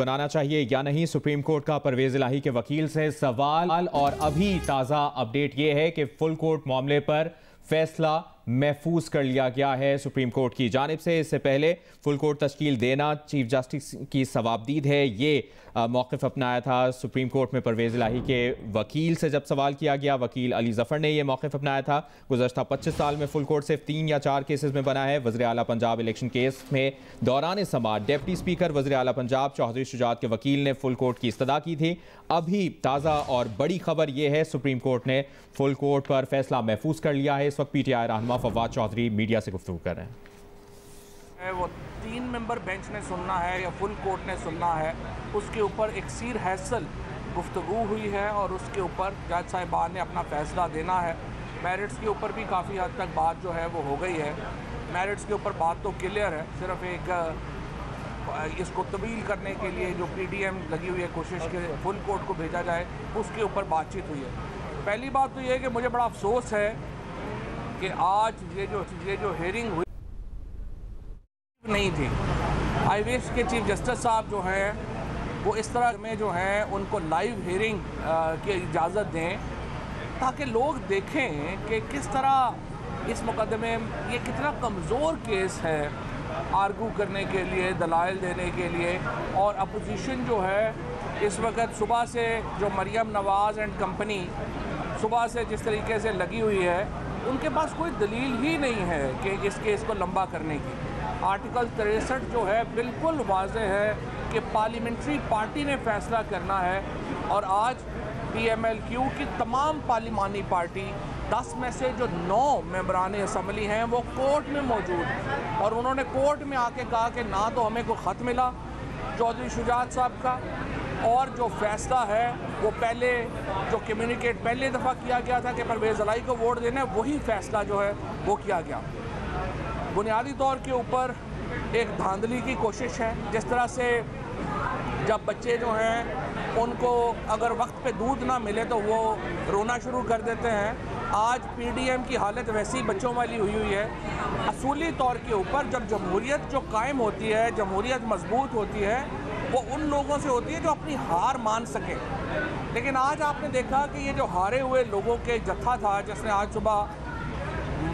बनाना चाहिए या नहीं, सुप्रीम कोर्ट का परवेज इलाही के वकील से सवाल। और अभी ताज़ा अपडेट ये है कि फुल कोर्ट मामले पर फैसला महफूज कर लिया गया है सुप्रीम कोर्ट की जानिब से। इससे पहले फुल कोर्ट तश्कील देना चीफ जस्टिस की सवाबदीद है, ये मौक़िफ़ अपनाया था सुप्रीम कोर्ट में परवेज़ इलाही के वकील से जब सवाल किया गया। वकील अली ज़फ़र ने यह मौक़िफ़ अपनाया था। गुज़श्ता 25 साल में फुल कोर्ट सिर्फ 3 या 4 केसेस में बना है। वज़ीर आला पंजाब इलेक्शन केस में दौरान समाअत डिप्टी स्पीकर वज़ीर आला पंजाब चौधरी शुजात के वकील ने फुल कोर्ट की इस्तदा की थी। अभी ताज़ा और बड़ी खबर यह है, सुप्रीम कोर्ट ने फुल कोर्ट पर फैसला महफूज कर लिया है। इस वक्त PTI रहनुमा फवाद चौधरी मीडिया से गुफ्तगू कर रहे हैं। वो 3 मेंबर बेंच ने सुनना है या फुल कोर्ट ने सुनना है, उसके ऊपर एक सीर हैसल गुफ्तगू हुई है और उसके ऊपर जज साहिबान ने अपना फ़ैसला देना है। मेरिट्स के ऊपर भी काफ़ी हद तक बात जो है वो हो गई है। मेरिट्स के ऊपर बात तो क्लियर है, सिर्फ एक इसको तब्दील करने के लिए जो PDM लगी हुई है कोशिश के फुल कोर्ट को भेजा जाए, उसके ऊपर बातचीत हुई है। पहली बात तो ये है कि मुझे बड़ा अफसोस है कि आज ये जो हेयरिंग हुई नहीं थी। आई विश के चीफ जस्टिस साहब जो हैं वो इस तरह में जो है उनको लाइव हेयरिंग की इजाज़त दें, ताकि लोग देखें कि किस तरह इस मुकदमे ये कितना कमज़ोर केस है आर्गू करने के लिए, दलाइल देने के लिए। और अपोजिशन जो है इस वक्त सुबह से जो मरियम नवाज़ एंड कंपनी सुबह से जिस तरीके से लगी हुई है, उनके पास कोई दलील ही नहीं है कि इस केस को लंबा करने की। आर्टिकल 63 जो है बिल्कुल वाज़ेह है कि पार्लियामेंट्री पार्टी ने फ़ैसला करना है। और आज PMLQ की तमाम पार्लिमानी पार्टी 10 में से जो 9 मेंबरान असम्बली हैं वो कोर्ट में मौजूद हैं। और उन्होंने कोर्ट में आके कहा कि ना तो हमें कोई ख़त मिला चौधरी शुजात साहब का, और जो फ़ैसला है वो पहले जो कम्युनिकेट पहले दफ़ा किया गया था कि परवेज़ इलाही को वोट देना है, वही फ़ैसला जो है वो किया गया। बुनियादी तौर के ऊपर एक धांधली की कोशिश है। जिस तरह से जब बच्चे जो हैं उनको अगर वक्त पे दूध ना मिले तो वो रोना शुरू कर देते हैं, आज PDM की हालत वैसी बच्चों वाली हुई है। असूली तौर के ऊपर जब जमहूरियत जो कायम होती है, जमहूरियत मजबूत होती है, वो उन लोगों से होती है जो अपनी हार मान सकें। लेकिन आज आपने देखा कि ये जो हारे हुए लोगों के जत्था था, जिसने आज सुबह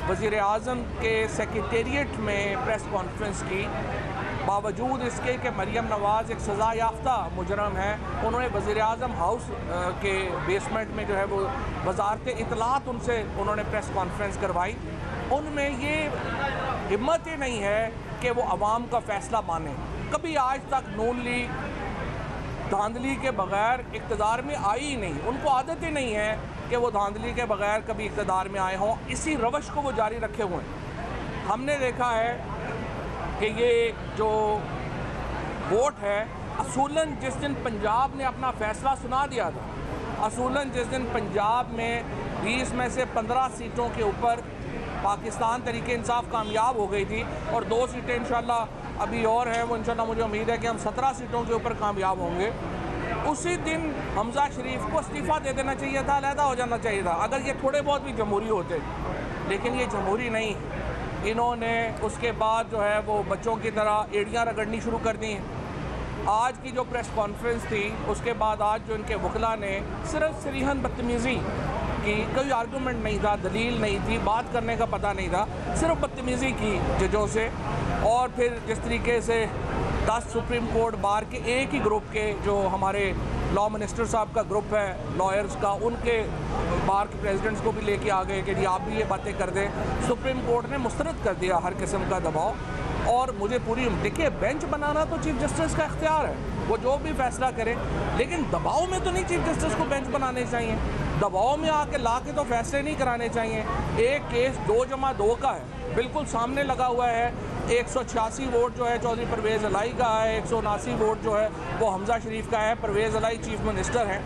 वज़ीर आज़म के सेक्रेटेरिएट में प्रेस कॉन्फ्रेंस की, बावजूद इसके कि मरियम नवाज़ एक सज़ा याफ्ता मुजरम है, उन्होंने वज़ीर आज़म हाउस के बेसमेंट में जो है वो वज़ारत इत्तलात उनसे उन्होंने प्रेस कॉन्फ्रेंस करवाई। उनमें ये हिम्मत ही नहीं है कि वो अवाम का फ़ैसला माने। कभी आज तक नून लीग धांधली के बग़ैर इक़्तिदार में आई ही नहीं, उनको आदत ही नहीं है कि वो धांधली के बग़ैर कभी इक़्तिदार में आए हों। इसी रवश को वो जारी रखे हुए हैं। हमने देखा है कि ये जो वोट है, असूलन जिस दिन पंजाब ने अपना फ़ैसला सुना दिया था, असूलन जिस दिन पंजाब में 20 में से 15 सीटों के ऊपर पाकिस्तान तरीके इंसाफ कामयाब हो गई थी और 2 सीटें इंशाल्लाह अभी और हैं, वो इंशाल्लाह मुझे उम्मीद है कि हम 17 सीटों के ऊपर कामयाब होंगे। उसी दिन हमजा शरीफ को इस्तीफ़ा दे देना चाहिए था, अलहदा हो जाना चाहिए था, अगर ये थोड़े बहुत भी जमहूरी होते। लेकिन ये जमहूरी नहीं, इन्होंने उसके बाद जो है वो बच्चों की तरह एड़ियाँ रगड़नी शुरू कर दी। आज की जो प्रेस कॉन्फ्रेंस थी उसके बाद आज जो इनके वकला ने सिर्फ सरीहन बदतमीज़ी की, कोई आर्गूमेंट नहीं था, दलील नहीं थी, बात करने का पता नहीं था, सिर्फ बदतमीज़ी की जजों से। और फिर जिस तरीके से 10 सुप्रीम कोर्ट बार के एक ही ग्रुप के जो हमारे लॉ मिनिस्टर साहब का ग्रुप है लॉयर्स का, उनके बार के प्रेसिडेंट्स को भी लेके आ गए कि जी आप भी ये बातें कर दें। सुप्रीम कोर्ट ने मुस्तरद कर दिया हर किस्म का दबाव। और मुझे पूरी देखिए, बेंच बनाना तो चीफ जस्टिस का इख्तियार है, वो जो भी फैसला करे, लेकिन दबाव में तो नहीं चीफ जस्टिस को बेंच बनाने चाहिए। दबाव में आके ला के तो फैसले नहीं कराने चाहिए। एक केस 2+2 का है, बिल्कुल सामने लगा हुआ है। 186 वोट जो है चौधरी परवेज़ इलाही का है, 179 वोट जो है वो हमजा शरीफ का है। परवेज़ इलाही चीफ मिनिस्टर हैं।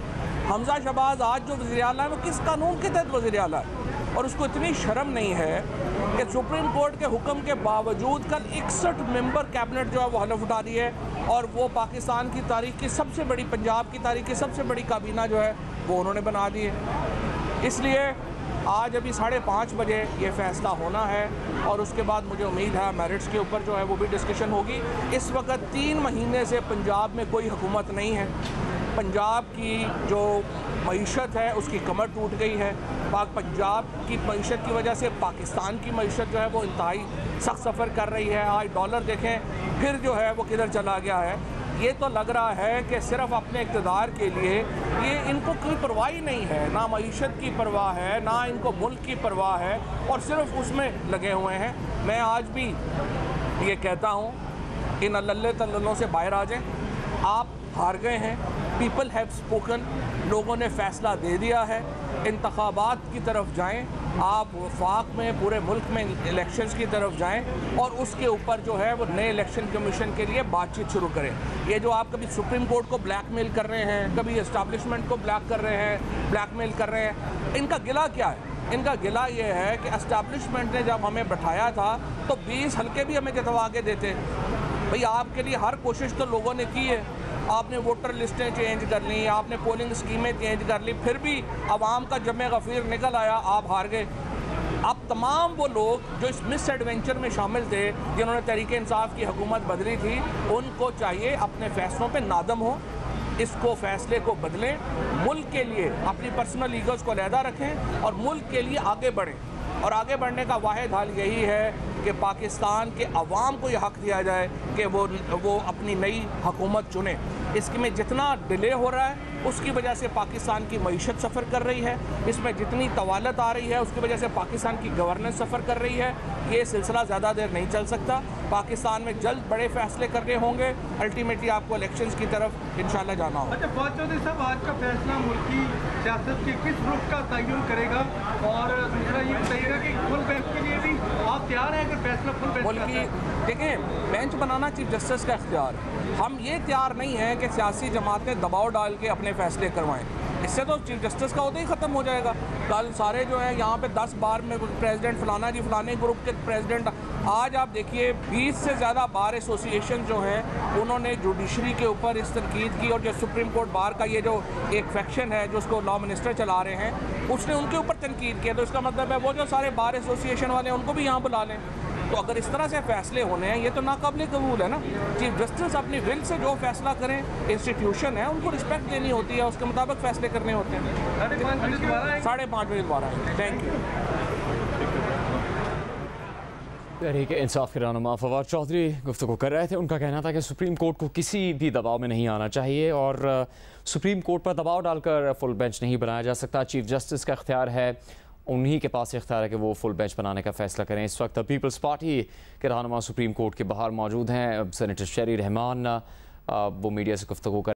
हमजा शहबाज आज जो वज़ीर आला है वो किस कानून के तहत वज़ीर आला है? और उसको इतनी शर्म नहीं है कि सुप्रीम कोर्ट के हुक्म के बावजूद कल 61 मेंबर कैबिनेट जो है वो हलफ उठा रही है, और वो पाकिस्तान की तारीख की सबसे बड़ी, पंजाब की तारीख की सबसे बड़ी काबीना जो है वो उन्होंने बना दी है। इसलिए आज अभी 5:30 बजे ये फ़ैसला होना है और उसके बाद मुझे उम्मीद है मेरिट्स के ऊपर जो है वो भी डिस्कशन होगी। इस वक्त 3 महीने से पंजाब में कोई हुकूमत नहीं है। पंजाब की जो मईशत है उसकी कमर टूट गई है। पंजाब की मईशत की वजह से पाकिस्तान की मईशत जो है वो इंतहाई सख्त सफ़र कर रही है। आज डॉलर देखें फिर जो है वो किधर चला गया है। ये तो लग रहा है कि सिर्फ अपने इक़्तिदार के लिए ये इनको कोई परवाह ही नहीं है, ना मईशत की परवाह है, ना इनको मुल्क की परवाह है और सिर्फ उसमें लगे हुए हैं। मैं आज भी ये कहता हूँ इन अल्लल्ले तल्ललों से बाहर आ जाएं। आप हार गए हैं, पीपल हैव स्पोकन, लोगों ने फ़ैसला दे दिया है। इंतखाबात की तरफ जाएं, आप वफाक में पूरे मुल्क में इलेक्शंस की तरफ जाएं और उसके ऊपर जो है वो नए इलेक्शन कमीशन के लिए बातचीत शुरू करें। ये जो आप कभी सुप्रीम कोर्ट को ब्लैकमेल कर रहे हैं, कभी इस्टेब्लिशमेंट को ब्लैकमेल कर रहे हैं, इनका गिला क्या है? इनका गिला ये है कि इस्टेब्लिशमेंट ने जब हमें बैठाया था तो 20 हल्के भी हमें जितवा के देते। भाई आपके लिए हर कोशिश तो लोगों ने की है, आपने वोटर लिस्टें चेंज कर ली, आपने पोलिंग स्कीमें चेंज कर ली, फिर भी अवाम का जमे गफ़ीर निकल आया, आप हार गए। अब तमाम वो लोग जो इस मिस एडवेंचर में शामिल थे, जिन्होंने तहरीक इंसाफ की हुकूमत बदली थी, उनको चाहिए अपने फ़ैसलों पे नादम हो, इसको फ़ैसले को बदलें, मुल्क के लिए अपनी पर्सनल ईगोज़ को अलहदा रखें और मुल्क के लिए आगे बढ़ें। और आगे बढ़ने का वाहिद हल यही है कि पाकिस्तान के अवाम को यह हक़ दिया जाए कि वो अपनी नई हुकूमत चुने। इसमें जितना डिले हो रहा है उसकी वजह से पाकिस्तान की मईशत सफ़र कर रही है, इसमें जितनी तवालत आ रही है उसकी वजह से पाकिस्तान की गवर्नेंस सफ़र कर रही है। ये सिलसिला ज़्यादा देर नहीं चल सकता। पाकिस्तान में जल्द बड़े फ़ैसले करने होंगे। अल्टीमेटली आपको इलेक्शंस की तरफ इंशाल्लाह जाना होगा। अच्छा फवाद चौधरी साहब, आज का फैसला मुल्की सियासत के किस रुख का तयन करेगा? और दूसरा ये बताइएगा कि फुल बेंच के लिए भी आप तैयार हैं? अगर फैसला फुल बेंच मुल्की देखें, बेंच बनाना चीफ जस्टिस का इख्तियार है। हम ये तैयार नहीं हैं कि सियासी जमातें दबाव डाल के अपने फ़ैसले करवाएं। इससे तो चीफ जस्टिस का उहदा ही ख़त्म हो जाएगा। कल सारे जो है यहाँ पे 10 बार में प्रेसिडेंट फलाना जी फलाने ग्रुप के प्रेसिडेंट, आज आप देखिए 20 से ज़्यादा बार एसोसिएशन जो हैं उन्होंने जुडिशरी के ऊपर इस तनकीद की और जो सुप्रीम कोर्ट बार का ये जो एक फैक्शन है जो उसको लॉ मिनिस्टर चला रहे हैं उसने उनके ऊपर तनकीद किया। तो इसका मतलब है वो जो सारे बार एसोसिएशन वाले हैं उनको भी यहाँ बुला लें। तो अगर इस तरह से फ़ैसले होने हैं ये तो नाकाबिले कबूल है ना। चीफ जस्टिस अपनी विल से जो फैसला करें, इंस्टीट्यूशन है उनको रिस्पेक्ट देनी होती है, उसके मुताबिक फ़ैसले करने होते हैं। 5:30 बजे दोबारा। Thank you. तहरीक इंसाफ के रहनुमा फवाद चौधरी गुफ्तगू कर रहे थे। उनका कहना था कि सुप्रीम कोर्ट को किसी भी दबाव में नहीं आना चाहिए और सुप्रीम कोर्ट पर दबाव डालकर फुल बेंच नहीं बनाया जा सकता। चीफ जस्टिस का इख्तियार है, उन्हीं के पास इख्तियार है कि वो फुल बेंच बनाने का फैसला करें। इस वक्त पीपल्स पार्टी के रहनुमा सुप्रीम कोर्ट के बाहर मौजूद हैं। सेनेटर शेरी रहमान वो मीडिया से गुफ्तगू कर